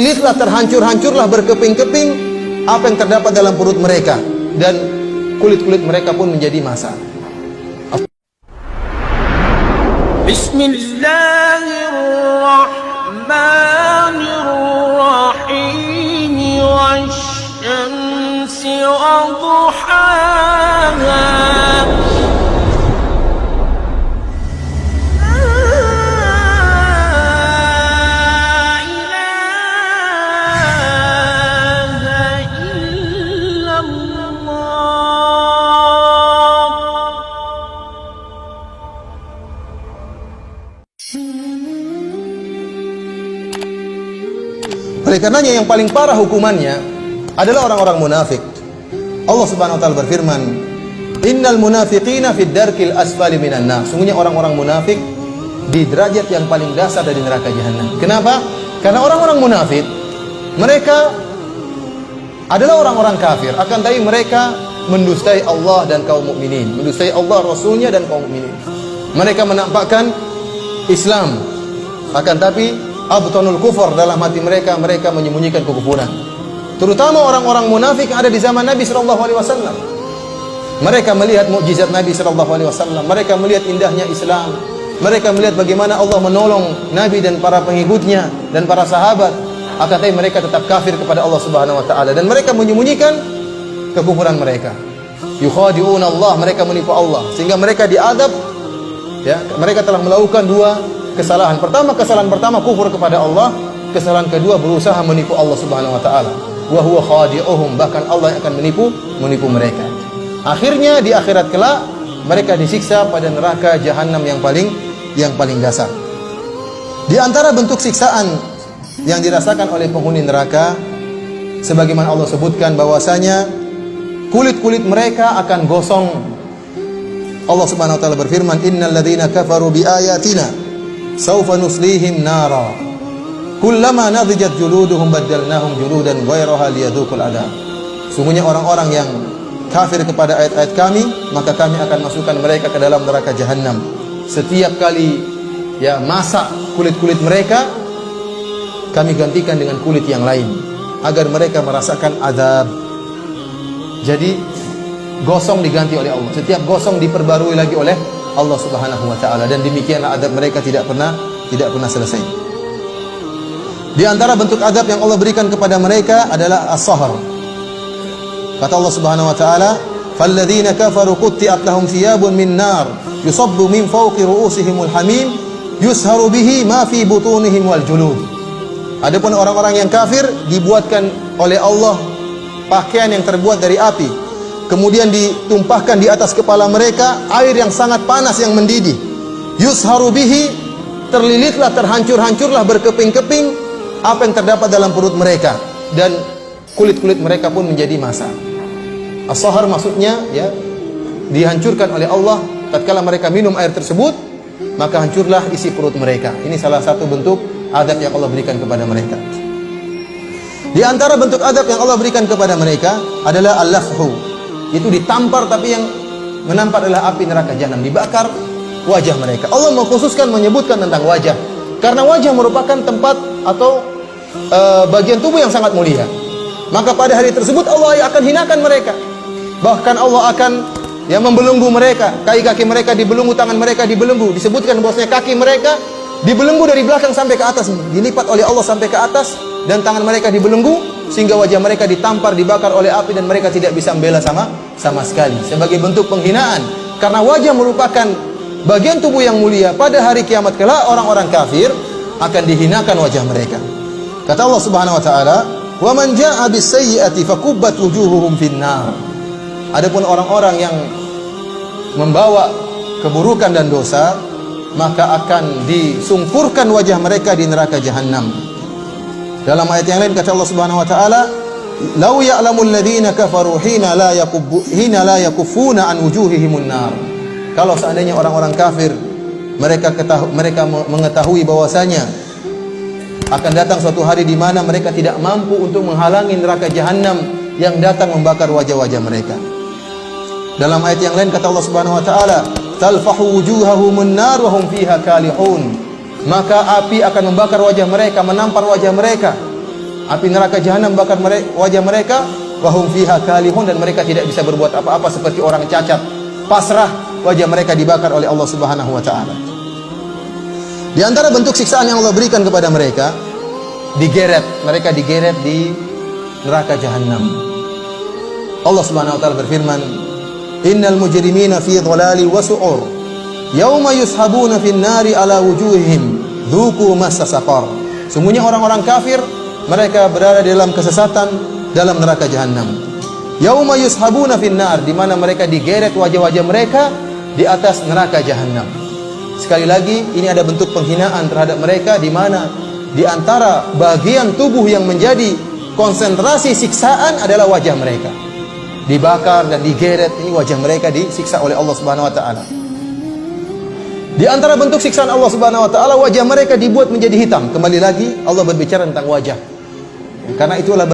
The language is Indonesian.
Lilitlah, terhancur-hancurlah, berkeping-keping apa yang terdapat dalam perut mereka, dan kulit-kulit mereka pun menjadi massa. Bismillahirrahmanirrahim. Wasyamsi wa duhaha. Oleh karenanya yang paling parah hukumannya adalah orang-orang munafik. Allah Subhanahu wa taala berfirman, "Innal munafiqina fid darkil asfali minan nar." Sungguhnya orang-orang munafik di derajat yang paling dasar dari neraka jahanam. Kenapa? Karena orang-orang munafik mereka adalah orang-orang kafir, akan tapi mereka mendustai Allah dan kaum mukminin, mendustai Allah, Rasulnya dan kaum mukminin. Mereka menampakkan Islam, akan tapi abtanul kufur, dalam hati mereka, mereka menyembunyikan kekufuran. Terutama orang-orang munafik yang ada di zaman Nabi sallallahu alaihi wasallam. Mereka melihat mukjizat Nabi sallallahu alaihi wasallam, mereka melihat indahnya Islam, mereka melihat bagaimana Allah menolong Nabi dan para pengikutnya dan para sahabat. Akan tetapi mereka tetap kafir kepada Allah Subhanahu wa taala, dan mereka menyembunyikan kekufuran mereka. Yukhadi'una Allah, mereka menipu Allah, sehingga mereka diadab. Ya, mereka telah melakukan dua kesalahan. Kesalahan pertama kufur kepada Allah, kesalahan kedua berusaha menipu Allah Subhanahu wa taala. Wa huwa khadi'uhum, bahkan Allah yang akan menipu mereka. Akhirnya di akhirat kelak mereka disiksa pada neraka jahanam yang paling dasar. Di antara bentuk siksaan yang dirasakan oleh penghuni neraka, sebagaimana Allah sebutkan bahwasanya kulit-kulit mereka akan gosong. Allah Subhanahu wa taala berfirman, "Innal ladzina kafaru biayatina saufa nuslihim nara kullama nadijat juluduhum baddalnahum juludan ghairaha liyadzuqul adab." Sungguhnya orang-orang yang kafir kepada ayat-ayat kami, maka kami akan masukkan mereka ke dalam neraka jahanam. Setiap kali masak kulit-kulit mereka, kami gantikan dengan kulit yang lain agar mereka merasakan azab. Jadi gosong diganti oleh Allah. Setiap gosong diperbarui lagi oleh Allah Subhanahu wa taala, dan demikianlah adab mereka tidak pernah selesai. Di antara bentuk adab yang Allah berikan kepada mereka adalah as-sahr. Kata Allah Subhanahu wa taala, "Falladzina kafaru qutti'at lahum thiyabun min nar yusabbu min fawqi ru'usihimul hamim yusharu bihi ma fi butunihim wal julud." Adapun orang-orang yang kafir dibuatkan oleh Allah pakaian yang terbuat dari api, kemudian ditumpahkan di atas kepala mereka air yang sangat panas yang mendidih. Yusharu bihi, terlilitlah, terhancur-hancurlah, berkeping-keping apa yang terdapat dalam perut mereka, dan kulit-kulit mereka pun menjadi massa. As-sahar maksudnya dihancurkan oleh Allah tatkala mereka minum air tersebut, maka hancurlah isi perut mereka. Ini salah satu bentuk adab yang Allah berikan kepada mereka. Di antara bentuk adab yang Allah berikan kepada mereka adalah al-lafhu. Itu ditampar, tapi yang menampar adalah api neraka jahanam, dibakar wajah mereka. Allah mengkhususkan menyebutkan tentang wajah, karena wajah merupakan tempat atau bagian tubuh yang sangat mulia. Maka pada hari tersebut Allah akan hinakan mereka. Bahkan Allah akan membelenggu mereka. Kaki-kaki mereka dibelenggu, tangan mereka dibelenggu. Disebutkan bahwasanya kaki mereka dibelenggu dari belakang sampai ke atas, dilipat oleh Allah sampai ke atas, dan tangan mereka dibelenggu sehingga wajah mereka ditampar, dibakar oleh api, dan mereka tidak bisa membela sama sekali, sebagai bentuk penghinaan. Karena wajah merupakan bagian tubuh yang mulia. Pada hari kiamat kelak orang-orang kafir akan dihinakan wajah mereka. Kata Allah Subhanahu wa taala, "Wa man jaa'a bis-sayyi'ati fakubbat wujuhuhum fin-nar." Adapun orang-orang yang membawa keburukan dan dosa, maka akan disungkurkan wajah mereka di neraka jahanam. Dalam ayat yang lain kata Allah Subhanahu wa taala, "Lau ya'lamul ladzina kafaru hina la yakuffuna an wujuhihimun nar." Kalau seandainya orang-orang kafir mereka mengetahui bahwasanya akan datang suatu hari di mana mereka tidak mampu untuk menghalangi neraka jahanam yang datang membakar wajah-wajah mereka. Dalam ayat yang lain kata Allah Subhanahu wa taala, "Talfahu wujuhahumun nar wa hum fiha kalihun." Maka api akan membakar wajah mereka, menampar wajah mereka, Api neraka jahanam bakar wajah mereka, wahum fiha kalihun, dan mereka tidak bisa berbuat apa-apa seperti orang cacat, pasrah, wajah mereka dibakar oleh Allah Subhanahu wa taala. Di antara bentuk siksaan yang Allah berikan kepada mereka, digeret, mereka digeret di neraka jahanam. Allah Subhanahu wa taala berfirman, "Innal mujrimina fi dhalali wa su'ur, yauma yushabuna fin nari ala wujuhihim, dzuqu massa saqar." Sungguhnya orang-orang kafir, mereka berada dalam kesesatan dalam neraka jahanam. Yauma yushabuna fin nar, di mana mereka digeret wajah-wajah mereka di atas neraka jahanam. Sekali lagi, ini ada bentuk penghinaan terhadap mereka, di mana di antara bagian tubuh yang menjadi konsentrasi siksaan adalah wajah mereka. Dibakar dan digeret, ini wajah mereka disiksa oleh Allah Subhanahu wa taala. Di antara bentuk siksaan Allah Subhanahu wa taala, wajah mereka dibuat menjadi hitam. Kembali lagi Allah berbicara tentang wajah. Karena itulah